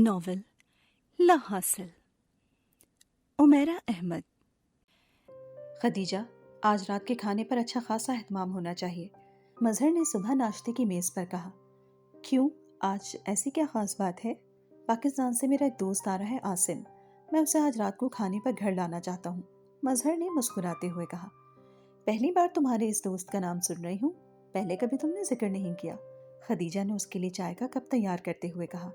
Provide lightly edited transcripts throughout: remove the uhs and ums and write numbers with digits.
Novel لا حاصل، عمیرہ احمد۔ خدیجہ، آج رات کے کھانے پر اچھا خاصا اہتمام ہونا چاہیے، مظہر نے صبح ناشتے کی میز پر کہا۔ کیوں، آج ایسی کیا خاص بات ہے؟ پاکستان سے میرا ایک دوست آ رہا ہے عاصم، میں اسے آج رات کو کھانے پر گھر لانا چاہتا ہوں، مظہر نے مسکراتے ہوئے کہا۔ پہلی بار تمہارے اس دوست کا نام سن رہی ہوں، پہلے کبھی تم نے ذکر نہیں کیا، خدیجہ نے اس کے لیے چائے کا کپ تیار کرتے ہوئے کہا۔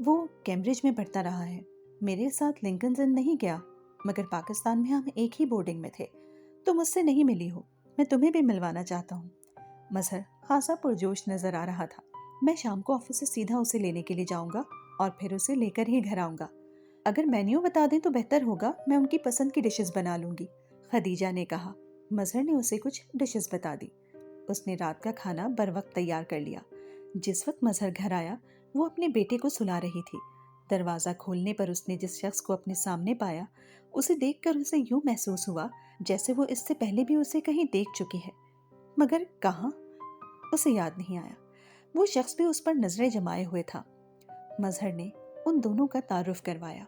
وہ کیمبرج میں پڑھتا رہا ہے، میرے ساتھ لنکنز انڈ نہیں گیا، مگر پاکستان میں ہم ایک ہی بورڈنگ میں تھے، تم اس سے نہیں ملی ہو، میں تمہیں بھی ملوانا چاہتا ہوں۔ مظہر خاصا پرجوش نظر آ رہا تھا۔ میں شام کو آفس سے سیدھا اسے لینے کے لیے جاؤں گا اور پھر اسے لے کر ہی گھر آؤں گا۔ اگر مینیو بتا دیں تو بہتر ہوگا، میں ان کی پسند کی ڈشز بنا لوں گی، خدیجہ نے کہا۔ مظہر نے اسے کچھ ڈشز بتا دی۔ اس نے رات کا کھانا بروقت تیار کر لیا۔ جس وقت مظہر گھر آیا وہ اپنے بیٹے کو سلا رہی تھی۔ دروازہ کھولنے پر اس نے جس شخص کو اپنے سامنے پایا، اسے دیکھ کر اسے یوں محسوس ہوا جیسے وہ اس سے پہلے بھی اسے کہیں دیکھ چکی ہے، مگر کہاں، اسے یاد نہیں آیا۔ وہ شخص بھی اس پر نظریں جمائے ہوئے تھا۔ مظہر نے ان دونوں کا تعارف کروایا۔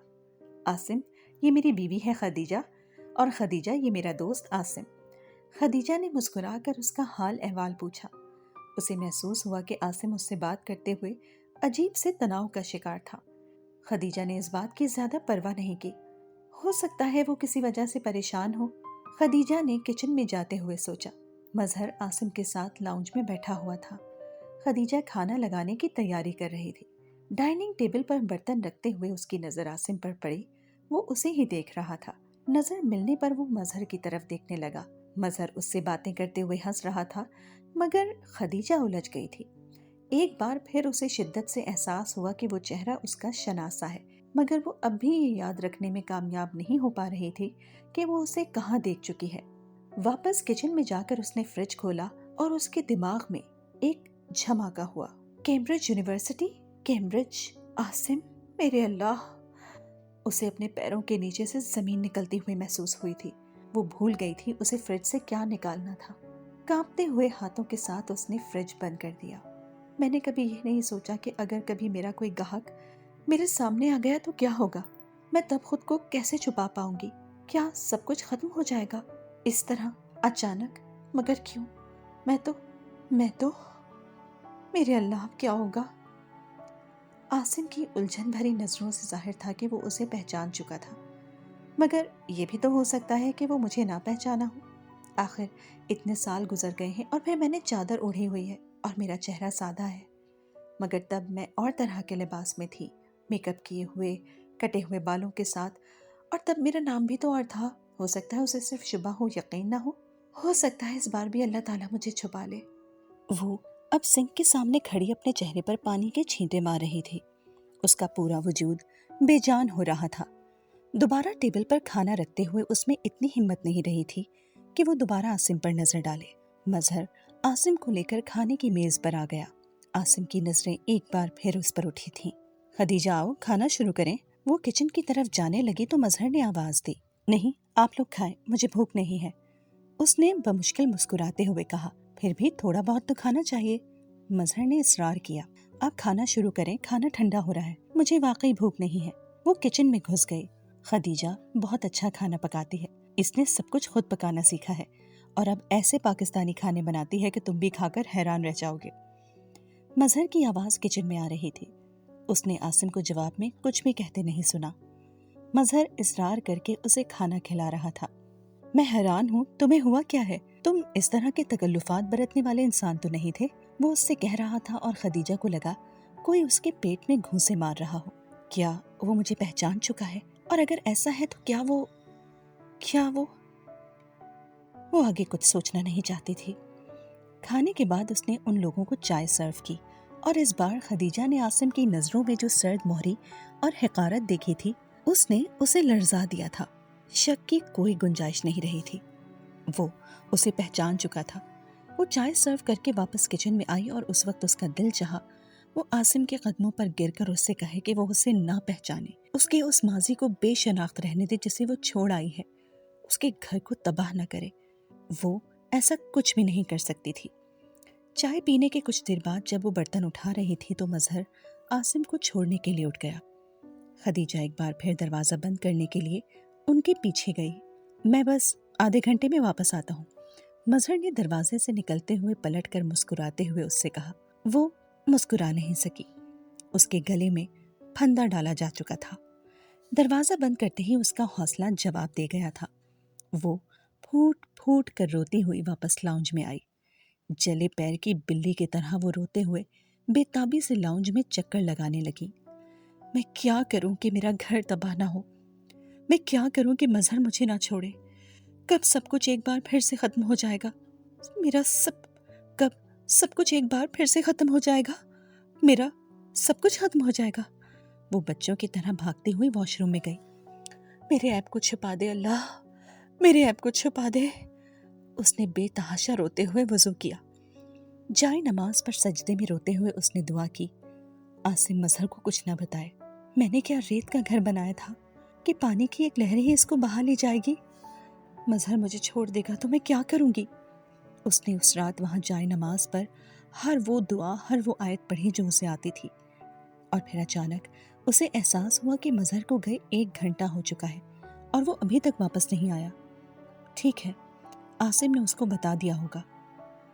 عاصم، یہ میری بیوی ہے خدیجہ، اور خدیجہ یہ میرا دوست عاصم۔ خدیجہ نے مسکرا کر اس کا حال احوال پوچھا۔ اسے محسوس ہوا کہ عاصم اس سے بات کرتے ہوئے عجیب سے تناؤ کا شکار تھا۔ خدیجہ نے اس بات کی زیادہ پرواہ نہیں کی، ہو سکتا ہے وہ کسی وجہ سے پریشان ہو، خدیجہ نے کچن میں جاتے ہوئے سوچا۔ مظہر عاصم کے ساتھ لاؤنج میں بیٹھا ہوا تھا۔ خدیجہ کھانا لگانے کی تیاری کر رہی تھی۔ ڈائننگ ٹیبل پر برتن رکھتے ہوئے اس کی نظر عاصم پر پڑی، وہ اسے ہی دیکھ رہا تھا۔ نظر ملنے پر وہ مظہر کی طرف دیکھنے لگا۔ مظہر اس سے باتیں کرتے ہوئے ہنس رہا تھا، مگر خدیجہ الجھ گئی تھی۔ ایک بار پھر اسے شدت سے احساس ہوا کہ وہ چہرہ اس کا شناسا ہے، مگر وہ اب بھی یہ یاد رکھنے میں کامیاب نہیں ہو پا رہی تھی کہ وہ اسے کہاں دیکھ چکی ہے۔ واپس کچن میں جا کر اس نے فریج کھولا اور اس کے دماغ میں ایک جھماکا ہوا۔ کیمبرج یونیورسٹی، کیمبرج، عاصم، میرے اللہ! اسے اپنے پیروں کے نیچے سے زمین نکلتی ہوئی محسوس ہوئی تھی۔ وہ بھول گئی تھی اسے فریج سے کیا نکالنا تھا۔ کانپتے ہوئے ہاتھوں کے ساتھ اس نے فریج بند کر دیا۔ میں نے کبھی یہ نہیں سوچا کہ اگر کبھی میرا کوئی گاہک میرے سامنے آ گیا تو کیا ہوگا، میں تب خود کو کیسے چھپا پاؤں گی؟ کیا سب کچھ ختم ہو جائے گا اس طرح اچانک؟ مگر کیوں؟ میں تو میرے اللہ اب کیا ہوگا؟ عاصم کی الجھن بھری نظروں سے ظاہر تھا کہ وہ اسے پہچان چکا تھا، مگر یہ بھی تو ہو سکتا ہے کہ وہ مجھے نہ پہچانا ہو۔ آخر اتنے سال گزر گئے ہیں اور پھر میں نے چادر اوڑھی ہوئی ہے اور میرا چہرہ سادہ ہے، مگر تب میں اور طرح کے لباس میں تھی، میک اپ کیے ہوئے، کٹے ہوئے بالوں کے ساتھ، اور تب میرا نام بھی تو اور تھا۔ ہو سکتا ہے اسے صرف شبہ ہو، یقین نہ ہو سکتا ہے اس بار بھی اللہ تعالیٰ مجھے چھپا لے۔ وہ اب سنک کے سامنے کھڑی اپنے چہرے پر پانی کے چھینٹے مار رہی تھی۔ اس کا پورا وجود بے جان ہو رہا تھا۔ دوبارہ ٹیبل پر کھانا رکھتے ہوئے اس میں اتنی ہمت نہیں رہی تھی کہ وہ دوبارہ عاصم پر نظر ڈالے۔ مظہر عاصم کو لے کر کھانے کی میز پر آ گیا۔ عاصم کی نظریں ایک بار پھر اس پر اٹھی تھیں۔ خدیجہ، آؤ کھانا شروع کریں۔ وہ کچن کی طرف جانے لگی تو مظہر نے آواز دی۔ نہیں، آپ لوگ کھائیں، مجھے بھوک نہیں ہے، اس نے بمشکل مسکراتے ہوئے کہا۔ پھر بھی تھوڑا بہت تو کھانا چاہیے، مظہر نے اصرار کیا۔ آپ کھانا شروع کریں، کھانا ٹھنڈا ہو رہا ہے، مجھے واقعی بھوک نہیں ہے۔ وہ کچن میں گھس گئی۔ خدیجہ بہت اچھا کھانا پکاتی ہے، اس نے سب کچھ خود پکانا سیکھا ہے اور اب ایسے پاکستانی کھانے بناتی ہے کہ تم بھی کھا کر حیران رہ جاؤ گے۔ مظہر کی آواز کچن میں آ رہی تھی۔ اس نے عاصم کو جواب میں کچھ بھی کہتے نہیں سنا۔ مظہر اصرار کر کے اسے کھانا کھلا رہا تھا۔ میں حیران ہوں، تمہیں ہوا کیا ہے؟ تم اس طرح کے تکلفات برتنے والے انسان تو نہیں تھے، وہ اس سے کہہ رہا تھا اور خدیجہ کو لگا کوئی اس کے پیٹ میں گھونسے مار رہا ہو۔ کیا وہ مجھے پہچان چکا ہے؟ اور اگر ایسا ہے تو کیا وہ آگے کچھ سوچنا نہیں چاہتی تھی۔ کھانے کے بعد اس نے ان لوگوں کو چائے سرو کی، اور اس بار خدیجہ نے عاصم کی نظروں میں جو سرد مہری اور حقارت دیکھی تھی، اس نے اسے لرزا دیا تھا۔ شک کی کوئی گنجائش نہیں رہی تھی، وہ اسے پہچان چکا تھا۔ وہ چائے سرو کر کے واپس کچن میں آئی اور اس وقت اس کا دل چاہا وہ عاصم کے قدموں پر گر کر اس سے کہے کہ وہ اسے نہ پہچانے، اس کے اس ماضی کو بے شناخت رہنے دے جسے وہ چھوڑ آئی ہے، اس کے گھر کو تباہ نہ کرے۔ وہ ایسا کچھ بھی نہیں کر سکتی تھی۔ چائے پینے کے کچھ دیر بعد جب وہ برتن اٹھا رہی تھی تو مظہر عاصم کو چھوڑنے کے لیے اٹھ گیا۔ خدیجہ ایک بار پھر دروازہ بند کرنے کے لیے ان کے پیچھے گئی۔ میں بس آدھے گھنٹے میں واپس آتا ہوں، مظہر نے دروازے سے نکلتے ہوئے پلٹ کر مسکراتے ہوئے اس سے کہا۔ وہ مسکرا نہیں سکی، اس کے گلے میں پھندا ڈالا جا چکا تھا۔ دروازہ بند کرتے ہی اس کا حوصلہ جواب دے گیا تھا۔ وہ پھوٹ پھوٹ کر روتی ہوئی واپس لاؤنج میں آئی۔ جلے پیر کی بلی کی طرح وہ روتے ہوئے بے تابی سے لاؤنج میں چکر لگانے لگی۔ میں کیا کروں کہ میرا گھر تباہ نہ ہو؟ میں کیا کروں کہ مظہر مجھے نہ چھوڑے؟ کب سب کچھ ایک بار پھر سے ختم ہو جائے گا؟ کب سب کچھ ایک بار پھر سے ختم ہو جائے گا؟ میرا سب کچھ ختم ہو جائے گا۔ وہ بچوں کی طرح بھاگتی ہوئی واش روم میں گئی۔ میرے عیب کو چھپا دے اللہ، میرے عیب کو چھپا دے۔ اس نے بے تحاشا روتے ہوئے وضو کیا۔ جائے نماز پر سجدے میں روتے ہوئے اس نے دعا کی، عاصم مظہر کو کچھ نہ بتائے۔ میں نے کیا ریت کا گھر بنایا تھا کہ پانی کی ایک لہر ہی اس کو بہا لے جائے گی؟ مظہر مجھے چھوڑ دے گا تو میں کیا کروں گی؟ اس نے اس رات وہاں جائے نماز پر ہر وہ دعا، ہر وہ آیت پڑھی جو اسے آتی تھی، اور پھر اچانک اسے احساس ہوا کہ مظہر کو گئے 1 گھنٹہ ہو چکا ہے اور وہ ابھی تک واپس نہیں آیا۔ ٹھیک ہے، عاصم نے اس کو بتا دیا ہوگا،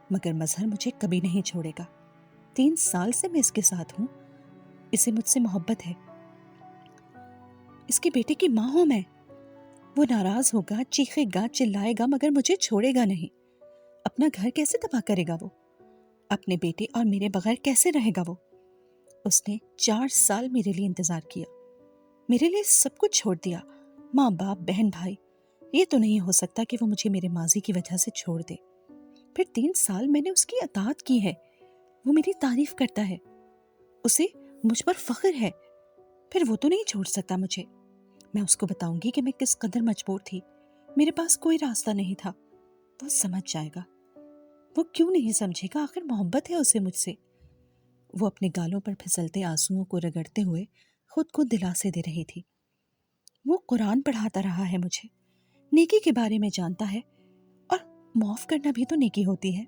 مگر مظہر مجھے کبھی نہیں چھوڑے گا۔ 3 سال سے میں اس کے ساتھ ہوں، اسے مجھ سے محبت ہے، اس کے بیٹے کی ماں ہوں میں۔ وہ ناراض ہوگا، چیخے گا، چلائے گا، مگر مجھے چھوڑے گا نہیں۔ اپنا گھر کیسے تباہ کرے گا وہ؟ اپنے بیٹے اور میرے بغیر کیسے رہے گا وہ؟ اس نے 4 سال میرے لیے انتظار کیا، میرے لیے سب کچھ چھوڑ دیا، ماں باپ، بہن بھائی۔ یہ تو نہیں ہو سکتا کہ وہ مجھے میرے ماضی کی وجہ سے چھوڑ دے۔ پھر 3 سال میں نے اس کی اطاعت کی ہے، وہ میری تعریف کرتا ہے، اسے مجھ پر فخر ہے، پھر وہ تو نہیں چھوڑ سکتا مجھے۔ میں اس کو بتاؤں گی کہ میں کس قدر مجبور تھی، میرے پاس کوئی راستہ نہیں تھا۔ وہ سمجھ جائے گا۔ وہ کیوں نہیں سمجھے گا؟ آخر محبت ہے اسے مجھ سے۔ وہ اپنے گالوں پر پھسلتے آنسوؤں کو رگڑتے ہوئے خود کو دلاسے دے رہی تھی۔ وہ قرآن پڑھاتا رہا ہے مجھے، نیکی کے بارے میں جانتا ہے، اور معاف کرنا بھی تو نیکی ہوتی ہے۔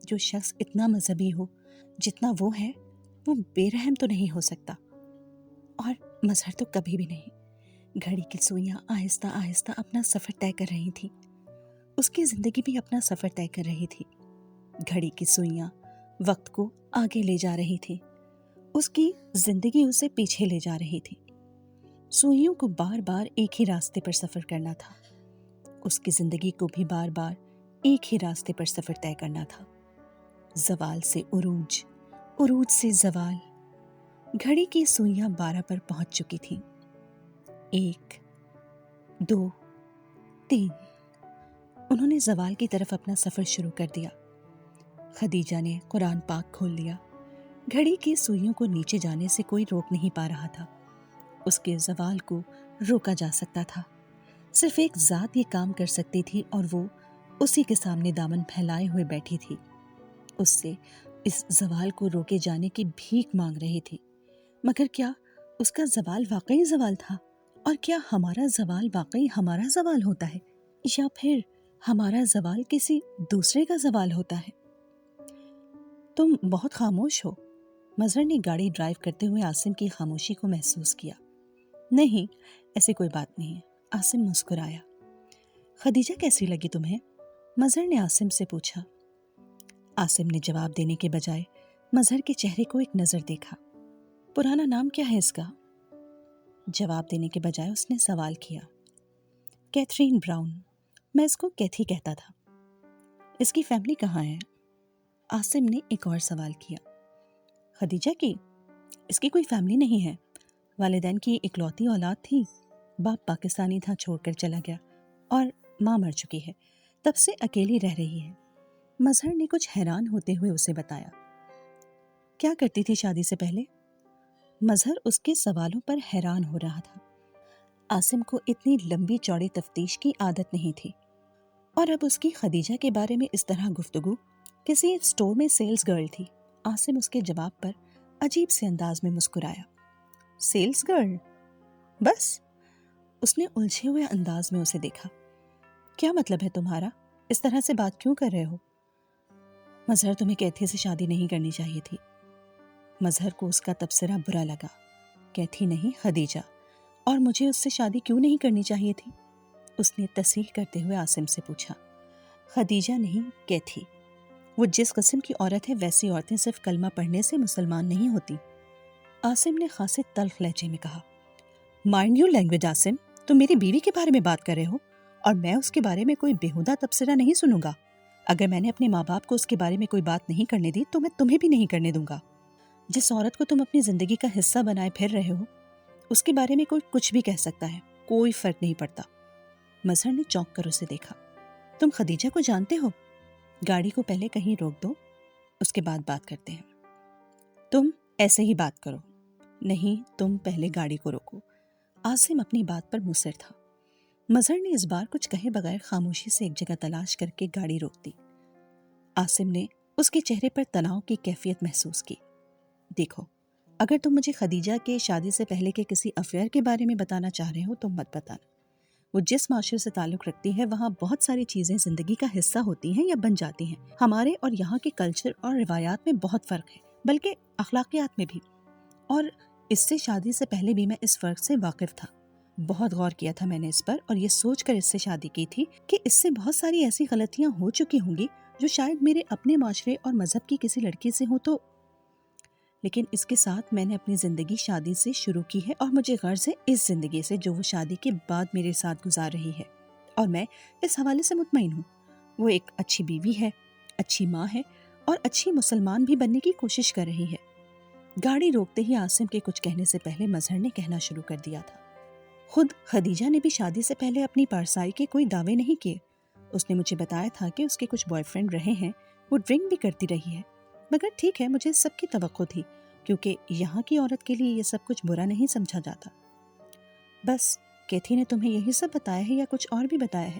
جو شخص اتنا مذہبی ہو جتنا وہ ہے، وہ بے رحم تو نہیں ہو سکتا، اور مظہر تو کبھی بھی نہیں۔ گھڑی کی سوئیاں آہستہ آہستہ اپنا سفر طے کر رہی تھی، اس کی زندگی بھی اپنا سفر طے کر رہی تھی۔ گھڑی کی سوئیاں وقت کو آگے لے جا رہی تھی، اس کی زندگی اسے پیچھے لے جا رہی تھی۔ سوئیوں کو بار بار ایک ہی راستے پر سفر کرنا تھا، اس کی زندگی کو بھی بار بار ایک ہی راستے پر سفر طے کرنا تھا۔ زوال سے عروج، عروج سے زوال۔ گھڑی کی سوئیاں 12 پر پہنچ چکی تھیں۔ 1 2 3۔ انہوں نے زوال کی طرف اپنا سفر شروع کر دیا۔ خدیجہ نے قرآن پاک کھول لیا۔ گھڑی کی سوئیوں کو نیچے جانے سے کوئی روک نہیں پا رہا تھا، اس کے زوال کو روکا جا سکتا تھا۔ صرف ایک ذات یہ کام کر سکتی تھی، اور وہ اسی کے سامنے دامن پھیلائے ہوئے بیٹھی تھی، اس سے اس زوال کو روکے جانے کی بھیک مانگ رہی تھی۔ مگر کیا اس کا زوال واقعی زوال تھا؟ اور کیا ہمارا زوال واقعی ہمارا زوال ہوتا ہے، یا پھر ہمارا زوال کسی دوسرے کا زوال ہوتا ہے؟ تم بہت خاموش ہو، مظہر نے گاڑی ڈرائیو کرتے ہوئے عاصم کی خاموشی کو محسوس کیا۔ نہیں، ایسی کوئی بات نہیں ہے، عاصم مسکرایا۔ خدیجہ کیسی لگی تمہیں؟ مظہر نے عاصم سے پوچھا۔ عاصم نے جواب دینے کے بجائے مظہر کے چہرے کو ایک نظر دیکھا۔ پرانا نام کیا ہے اس کا؟ جواب دینے کے بجائے اس نے سوال کیا۔ کیتھرین براؤن، میں اس کو کیتھی کہتا تھا۔ اس کی فیملی کہاں ہے؟ عاصم نے ایک اور سوال کیا۔ خدیجہ کی؟ اس کی کوئی فیملی نہیں ہے، والدین کی اکلوتی اولاد تھی، باپ پاکستانی تھا، چھوڑ کر چلا گیا، اور ماں مر چکی ہے، تب سے اکیلی رہ رہی ہے۔ مظہر نے کچھ حیران ہوتے ہوئے اسے بتایا۔ کیا کرتی تھی شادی سے پہلے؟ مظہر اس کے سوالوں پر حیران ہو رہا تھا۔ عاصم کو اتنی لمبی چوڑی تفتیش کی عادت نہیں تھی، اور اب اس کی خدیجہ کے بارے میں اس طرح گفتگو کسی اسٹور میں سیلز گرل تھی۔ عاصم اس کے جواب پر عجیب سے انداز میں مسکرایا۔ Sales girl? بس؟ اس نے الجھے ہوئے انداز میں اسے دیکھا۔ کیا مطلب ہے تمہارا؟ اس طرح سے بات کیوں کر رہے ہو؟ مظہر، تمہیں کیتھی سے شادی نہیں کرنی چاہیے تھی۔ مظہر کو اس کا تبصرہ برا لگا۔ کیتھی نہیں، خدیجہ، اور مجھے اس سے شادی کیوں نہیں کرنی چاہیے تھی؟ اس نے تصریح کرتے ہوئے عاصم سے پوچھا۔ خدیجہ نہیں، کیتھی۔ وہ جس قسم کی عورت ہے ویسی عورتیں صرف کلمہ پڑھنے سے مسلمان نہیں ہوتی۔ عاصم نے خاصے تلخ لہجے میں کہا۔ مائنڈ یور لینگویج عاصم، تم میری بیوی کے بارے میں بات کر رہے ہو اور میں اس کے بارے میں کوئی بیہودہ تبصرہ نہیں سنوں گا۔ اگر میں نے اپنے ماں باپ کو اس کے بارے میں کوئی بات نہیں کرنے دی تو میں تمہیں بھی نہیں کرنے دوں گا۔ جس عورت کو تم اپنی زندگی کا حصہ بنائے پھر رہے ہو اس کے بارے میں کوئی کچھ بھی کہہ سکتا ہے، کوئی فرق نہیں پڑتا۔ مظہر نے چونک کر اسے دیکھا۔ تم خدیجہ کو جانتے ہو؟ گاڑی کو پہلے کہیں روک دو، اس کے بعد بات کرتے ہیں۔ تم ایسے ہی بات کرو۔ نہیں، تم پہلے گاڑی کو روکو۔ عاصم اپنی بات پر مصر تھا۔ مظہر نے اس بار کچھ کہے بغیر خاموشی سے ایک جگہ تلاش کر کے گاڑی روک دی۔ عاصم نے اس کے چہرے پر تناؤ کی کیفیت محسوس کی۔ دیکھو، اگر تم مجھے خدیجہ کے شادی سے پہلے کے کسی افیئر کے بارے میں بتانا چاہ رہے ہو تو مت بتانا۔ وہ جس معاشرے سے تعلق رکھتی ہے وہاں بہت ساری چیزیں زندگی کا حصہ ہوتی ہیں یا بن جاتی ہیں۔ ہمارے اور یہاں کے کلچر اور روایات میں بہت فرق ہے، بلکہ اخلاقیات میں بھی، اور اس سے شادی سے پہلے بھی میں اس فرق سے واقف تھا۔ بہت غور کیا تھا میں نے اس پر اور یہ سوچ کر اس سے شادی کی تھی کہ اس سے بہت ساری ایسی غلطیاں ہو چکی ہوں گی جو شاید میرے اپنے معاشرے اور مذہب کی کسی لڑکی سے ہوں تو، لیکن اس کے ساتھ میں نے اپنی زندگی شادی سے شروع کی ہے اور مجھے غرض ہے اس زندگی سے جو وہ شادی کے بعد میرے ساتھ گزار رہی ہے، اور میں اس حوالے سے مطمئن ہوں۔ وہ ایک اچھی بیوی ہے، اچھی ماں ہے اور اچھی مسلمان بھی بننے کی کوشش کر رہی ہے۔ گاڑی روکتے ہی عاصم کے کچھ کہنے سے پہلے مظہر نے کہنا شروع کر دیا تھا۔ خود خدیجہ نے بھی شادی سے پہلے اپنی پارسائی کے کوئی دعوے نہیں کیے۔ اس نے مجھے بتایا تھا کہ اس کے کچھ بوائے فرینڈ رہے ہیں، وہ ڈرنک بھی کرتی رہی ہے، مگر ٹھیک ہے، مجھے سب کی توقع تھی کیونکہ یہاں کی عورت کے لیے یہ سب کچھ برا نہیں سمجھا جاتا۔ بس کیتھی نے تمہیں یہی سب بتایا ہے یا کچھ اور بھی بتایا ہے؟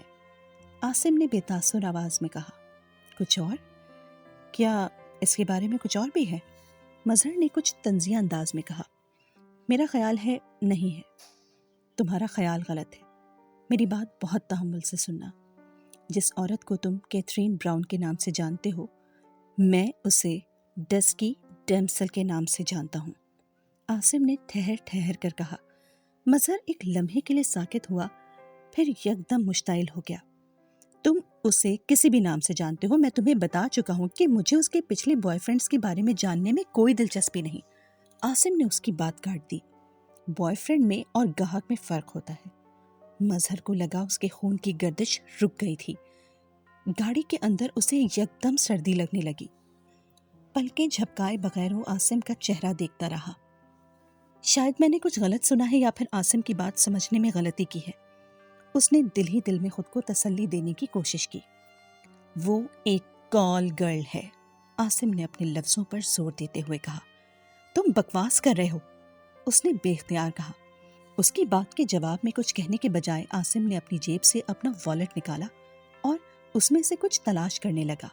عاصم نے بے تاثر آواز میں کہا۔ کچھ اور؟ کیا اس کے بارے میں کچھ اور بھی ہے؟ مظہر نے کچھ طنزیہ انداز میں کہا۔ میرا خیال ہے نہیں ہے۔ تمہارا خیال غلط ہے۔ میری بات بہت تحمل سے سننا۔ جس عورت کو تم کیتھرین براؤن کے نام سے جانتے ہو، میں اسے ڈسکی ڈیمسل کے نام سے جانتا ہوں۔ عاصم نے ٹھہر ٹھہر کر کہا۔ مظہر ایک لمحے کے لیے ساکت ہوا، پھر یکدم مشتعل ہو گیا۔ تم اسے کسی بھی نام سے جانتے ہو، میں تمہیں بتا چکا ہوں کہ مجھے اس کے پچھلے بوائے فرینڈز کے بارے میں جاننے میں کوئی دلچسپی نہیں۔ عاصم نے اس کی بات کاٹ دی۔ بوائے فرینڈ میں اور گاہک میں فرق ہوتا ہے۔ مظہر کو لگا اس کے خون کی گردش رک گئی تھی۔ گاڑی کے اندر اسے یکدم سردی لگنے لگی۔ پلکیں جھپکائے بغیر وہ عاصم کا چہرہ دیکھتا رہا۔ شاید میں نے کچھ غلط سنا ہے یا پھر عاصم کی بات سمجھنے میں غلطی کی ہے۔ اس نے دل ہی دل میں خود کو تسلی دینے کی کوشش کی۔ وہ ایک کال گرل ہے، عاصم نے اپنے لفظوں پر زور دیتے ہوئے کہا۔ تم بکواس کر رہے ہو، اس نے بے اختیار کہا۔ اس کی بات کے جواب میں کچھ کہنے کے بجائے عاصم نے اپنی جیب سے اپنا والیٹ نکالا اور اس میں سے کچھ تلاش کرنے لگا۔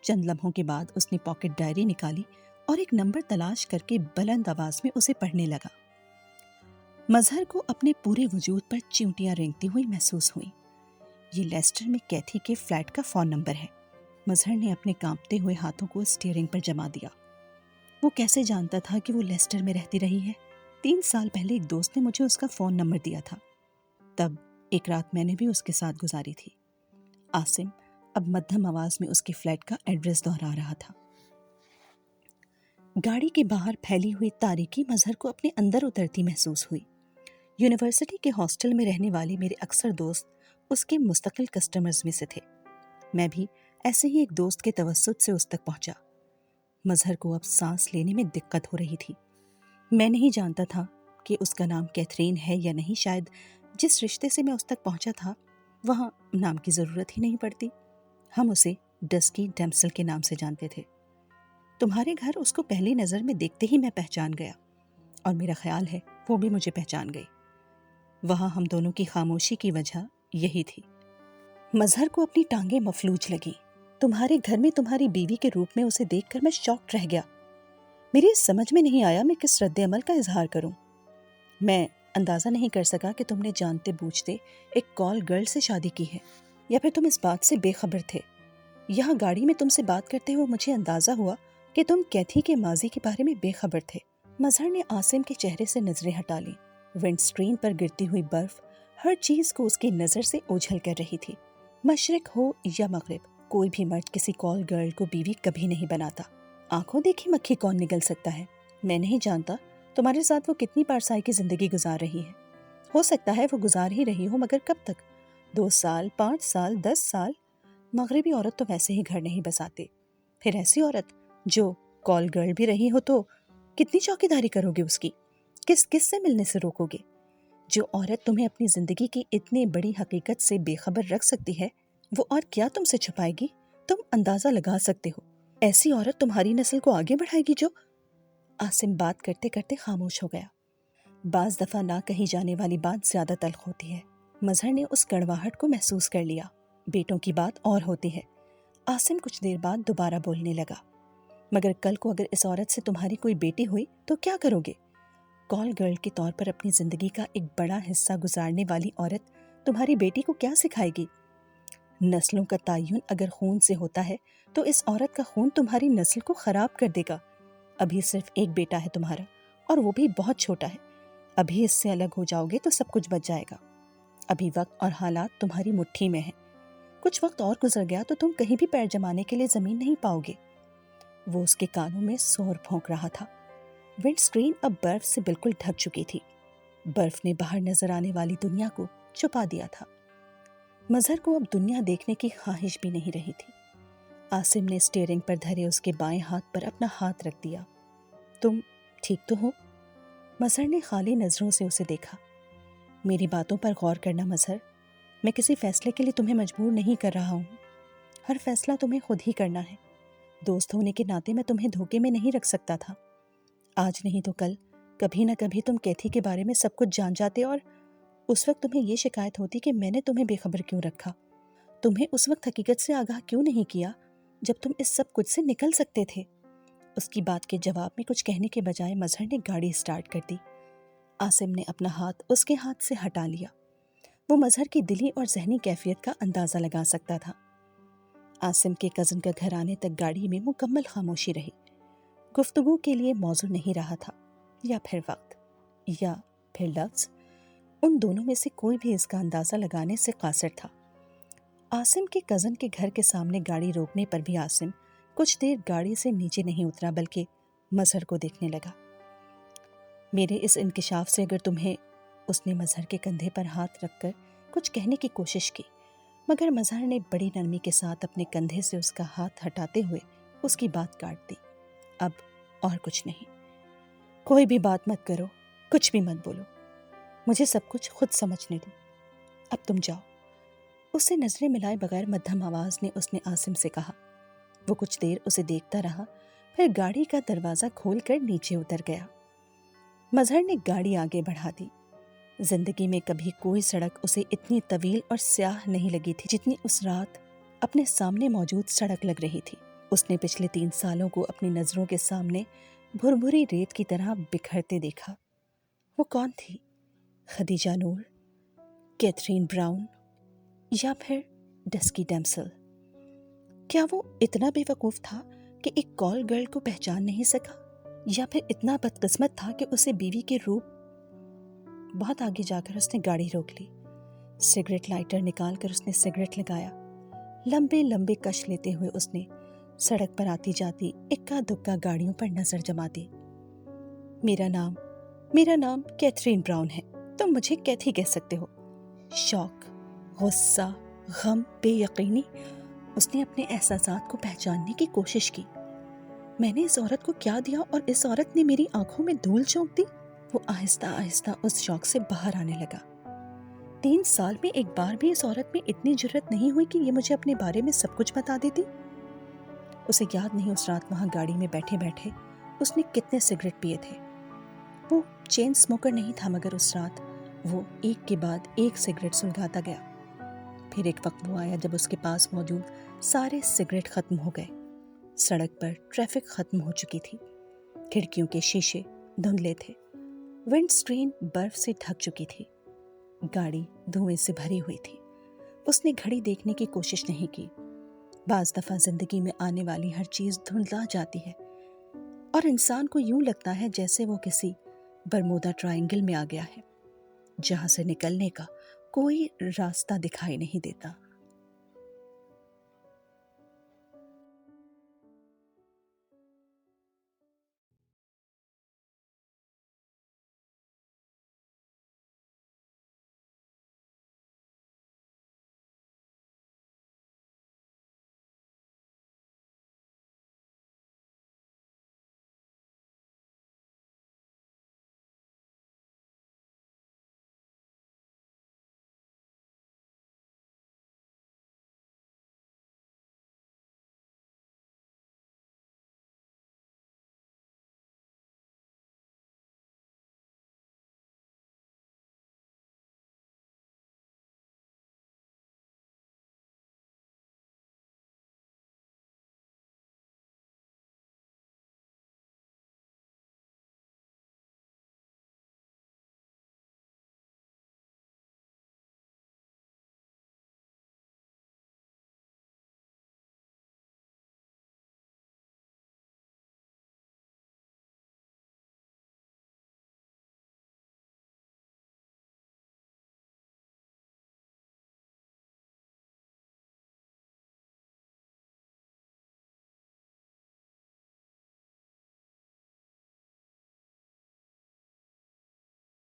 چند لمحوں کے بعد اس نے پاکٹ ڈائری نکالی اور ایک نمبر تلاش کر کے بلند آواز میں اسے پڑھنے لگا۔ مظہر کو اپنے پورے وجود پر چیونٹیاں رینگتی ہوئی محسوس ہوئیں۔ یہ لیسٹر میں کیتھی کے فلیٹ کا فون نمبر ہے۔ مظہر نے اپنے کانپتے ہوئے ہاتھوں کو اسٹیئرنگ پر جما دیا۔ وہ کیسے جانتا تھا کہ وہ لیسٹر میں رہتی رہی ہے؟ 3 سال پہلے ایک دوست نے مجھے اس کا فون نمبر دیا تھا، تب ایک رات میں نے بھی اس کے ساتھ گزاری تھی۔ عاصم اب مدھم آواز میں اس کے فلیٹ کا ایڈریس دہرا رہا تھا۔ گاڑی کے باہر پھیلی ہوئی تاریکی مظہر کو اپنے اندر اترتی محسوس ہوئی۔ یونیورسٹی کے ہاسٹل میں رہنے والے میرے اکثر دوست اس کے مستقل کسٹمرز میں سے تھے۔ میں بھی ایسے ہی ایک دوست کے توسط سے اس تک پہنچا۔ مظہر کو اب سانس لینے میں دقت ہو رہی تھی۔ میں نہیں جانتا تھا کہ اس کا نام کیتھرین ہے یا نہیں، شاید جس رشتے سے میں اس تک پہنچا تھا وہاں نام کی ضرورت ہی نہیں پڑتی۔ ہم اسے ڈسکی ڈیمسل کے نام سے جانتے تھے۔ تمہارے گھر اس کو پہلی نظر میں دیکھتے ہی میں پہچان گیا، اور میرا خیال ہے وہ بھی مجھے پہچان گئی۔ وہاں ہم دونوں کی خاموشی کی وجہ یہی تھی۔ مظہر کو اپنی ٹانگیں مفلوج لگیں۔ تمہارے گھر میں تمہاری بیوی کے روپ میں اسے دیکھ کر میں شاکڈ رہ گیا۔ میری سمجھ میں نہیں آیا میں کس رد عمل کا اظہار کروں۔ میں اندازہ نہیں کر سکا کہ تم نے جانتے بوجھتے ایک کال گرل سے شادی کی ہے، یا پھر تم اس بات سے بے خبر تھے۔ یہاں گاڑی میں تم سے بات کرتے ہوئے مجھے اندازہ ہوا کہ تم کیتھی کے ماضی کے بارے میں بے خبر تھے۔ مظہر نے عاصم کے چہرے سے نظریں ہٹا لیں۔ ونڈ اسکرین پر گرتی ہوئی برف ہر چیز کو اس کی نظر سے اوجھل کر رہی تھی۔ مشرق ہو یا مغرب، کوئی بھی مرد کسی کال گرل کو بیوی کبھی نہیں بناتا۔ آنکھوں دیکھی مکھی کون نگل سکتا ہے؟ میں نہیں جانتا تمہارے ساتھ وہ کتنی پارسائی کی زندگی گزار رہی ہے۔ ہو سکتا ہے وہ گزار ہی رہی ہو، مگر کب تک؟ 2 سال، 5 سال، 10 سال؟ مغربی عورت تو ویسے ہی گھر نہیں بساتے۔ پھر ایسی عورت جو کال گرل بھی رہی ہو تو کتنی چوکیداری کرو گے اس کی؟ کس سے ملنے سے روکو گے؟ جو عورت تمہیں اپنی زندگی کی اتنی بڑی حقیقت سے بے خبر رکھ سکتی ہے، وہ اور کیا تم سے چھپائے گی؟ تم اندازہ لگا سکتے ہو ایسی عورت تمہاری نسل کو آگے بڑھائے گی جو… عاصم بات کرتے کرتے خاموش ہو گیا۔ بعض دفعہ نہ کہی جانے والی بات زیادہ تلخ ہوتی ہے۔ مظہر نے اس کڑواہٹ کو محسوس کر لیا۔ بیٹوں کی بات اور ہوتی ہے۔ عاصم کچھ دیر بعد دوبارہ بولنے لگا، مگر کل کو اگر اس عورت سے تمہاری کوئی بیٹی ہوئی تو کیا کرو گے؟ کال گرل کے طور پر اپنی زندگی کا ایک بڑا حصہ گزارنے والی عورت تمہاری بیٹی کو کیا سکھائے گی؟ نسلوں کا تعین اگر خون سے ہوتا ہے تو اس عورت کا خون تمہاری نسل کو خراب کر دے گا۔ ابھی صرف ایک بیٹا ہے تمہارا، اور وہ بھی بہت چھوٹا ہے۔ ابھی اس سے الگ ہو جاؤ گے تو سب کچھ بچ جائے گا۔ ابھی وقت اور حالات تمہاری مٹھی میں ہیں۔ کچھ وقت اور گزر گیا تو تم کہیں بھی پیر جمانے کے لیے زمین نہیں پاؤ گے۔ وہ اس کے کانوں میں سور پھونک رہا تھا۔ ونڈ سکرین اب برف سے بالکل ڈھک چکی تھی۔ برف نے باہر نظر آنے والی دنیا کو چھپا دیا تھا۔ مظہر کو اب دنیا دیکھنے کی خواہش بھی نہیں رہی تھی۔ عاصم نے اسٹیئرنگ پر دھرے اس کے بائیں ہاتھ پر اپنا ہاتھ رکھ دیا۔ تم ٹھیک تو ہو؟ مظہر نے خالی نظروں سے اسے دیکھا۔ میری باتوں پر غور کرنا مظہر، میں کسی فیصلے کے لیے تمہیں مجبور نہیں کر رہا ہوں۔ ہر فیصلہ تمہیں خود ہی کرنا ہے۔ دوست ہونے کے ناطے میں تمہیں دھوکے میں نہیں رکھ سکتا تھا۔ آج نہیں تو کل کبھی نہ کبھی تم کیتھی کے بارے میں سب کچھ جان جاتے، اور اس وقت تمہیں یہ شکایت ہوتی کہ میں نے تمہیں بے خبر کیوں رکھا۔ تمہیں اس وقت حقیقت سے آگاہ کیوں نہیں کیا جب تم اس سب کچھ سے نکل سکتے تھے؟ اس کی بات کے جواب میں کچھ کہنے کے بجائے مظہر نے گاڑی سٹارٹ کر دی۔ عاصم نے اپنا ہاتھ اس کے ہاتھ سے ہٹا لیا۔ وہ مظہر کی دلی اور ذہنی کیفیت کا اندازہ لگا سکتا تھا۔ عاصم کے کزن کا گھر آنے تک گاڑی میں مکمل خاموشی رہی۔ گفتگو کے لیے موضوع نہیں رہا تھا، یا پھر وقت، یا پھر لفظ۔ ان دونوں میں سے کوئی بھی اس کا اندازہ لگانے سے قاصر تھا۔ عاصم کے کزن کے گھر کے سامنے گاڑی روکنے پر بھی عاصم کچھ دیر گاڑی سے نیچے نہیں اترا، بلکہ مظہر کو دیکھنے لگا۔ میرے اس انکشاف سے اگر تمہیں… اس نے مظہر کے کندھے پر ہاتھ رکھ کر کچھ کہنے کی کوشش کی، مگر مظہر نے بڑی نرمی کے ساتھ اپنے کندھے سے اس کا ہاتھ ہٹاتے ہوئے اس کی بات کاٹ دی۔ اب اور کچھ نہیں، کوئی بھی بات مت کرو، کچھ بھی مت بولو، مجھے سب کچھ خود سمجھنے دو۔ اب تم جاؤ۔ اس سے نظریں ملائے بغیر مدھم آواز نے اس نے عاصم سے کہا۔ وہ کچھ دیر اسے دیکھتا رہا، پھر گاڑی کا دروازہ کھول کر نیچے اتر گیا۔ مظہر نے گاڑی آگے بڑھا دی۔ زندگی میں کبھی کوئی سڑک اسے اتنی طویل اور سیاہ نہیں لگی تھی جتنی اس رات اپنے سامنے موجود سڑک لگ رہی تھی۔ اس نے پچھلے 3 سالوں کو اپنی نظروں کے سامنے بھربھری ریت کی طرح بکھرتے دیکھا۔ وہ کون تھی؟ خدیجہ نور، کیتھرین براؤن، یا پھر ڈسکی ڈیمسل؟ کیا وہ اتنا بے وقوف تھا کہ ایک کال گرل کو پہچان نہیں سکا، یا پھر اتنا بدقسمت تھا کہ اسے بیوی کے روپ… بہت آگے جا کر اس نے گاڑی روک لی۔ سگریٹ لائٹر نکال کر اس نے سگریٹ لگایا۔ لمبے لمبے کش لیتے ہوئے اس نے سڑک پر آتی جاتی اکا دکا گاڑیوں پر نظر جما دی۔ میرا نام کیتھرین براؤن ہے، تم مجھے کیتھی کہہ سکتے ہو۔ شوق، غصہ، غم، بے یقینی، اس نے اپنے احساسات کو پہچاننے کی کوشش کی۔ میں نے اس عورت کو کیا دیا اور اس عورت نے میری آنکھوں میں دھول جھونک دی؟ وہ آہستہ آہستہ اس شوق سے باہر آنے لگا۔ 3 سال میں ایک بار بھی اس عورت میں اتنی جرت نہیں ہوئی کہ یہ مجھے اپنے بارے میں سب کچھ بتا دیتی۔ اسے یاد نہیں اس رات وہاں گاڑی میں بیٹھے بیٹھے اس نے کتنے سگریٹ پیے تھے۔ وہ چین سموکر نہیں تھا، مگر اس رات وہ ایک کے بعد ایک سگریٹ سلگاتا گیا۔ پھر ایک وقت وہ آیا جب اس کے پاس موجود سارے سگریٹ ختم ہو گئے۔ سڑک پر ٹریفک ختم ہو چکی تھی، کھڑکیوں کے شیشے دھندلے تھے، ونڈ سکرین برف سے ڈھک چکی تھی، گاڑی دھوئیں سے بھری ہوئی تھی۔ اس نے گھڑی دیکھنے کی کوشش نہیں کی۔ بعض دفعہ زندگی میں آنے والی ہر چیز دھندلا جاتی ہے اور انسان کو یوں لگتا ہے جیسے وہ کسی برمودا ٹرائنگل میں آ گیا ہے۔ جہاں سے نکلنے کا کوئی راستہ دکھائی نہیں دیتا۔